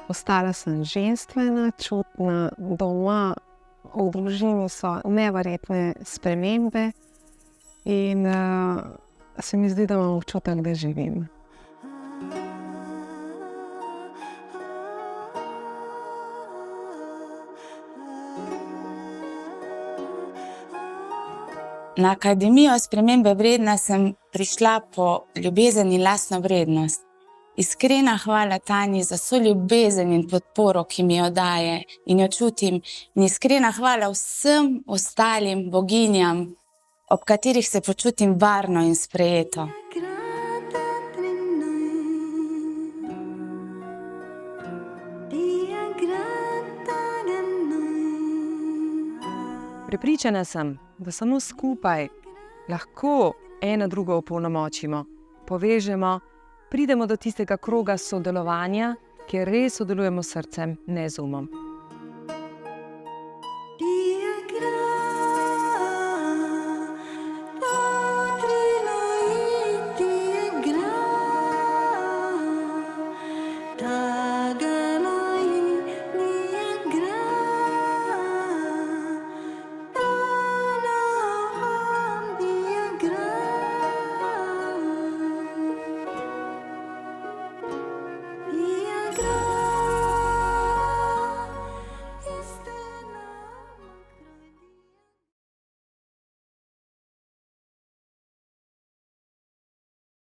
Ostala sem ženstvena, čutna, doma, v družini so neverjetne spremembe in se mi zdi, da imam občutek, da živim. Na Akademijo spremembe vredna sem prišla po ljubezen in lastno vrednost. Iskrena hvala Tanji za vso ljubezen in podporo, ki mi jo daje in jo čutim. In iskrena hvala vsem ostalim boginjam, ob katerih se počutim varno in sprejeto. Prepričana sem, da samo skupaj lahko eno drugo opolnomočimo, povežemo, pridemo do tistega kroga sodelovanja, kjer res sodelujemo s srcem, ne z umom.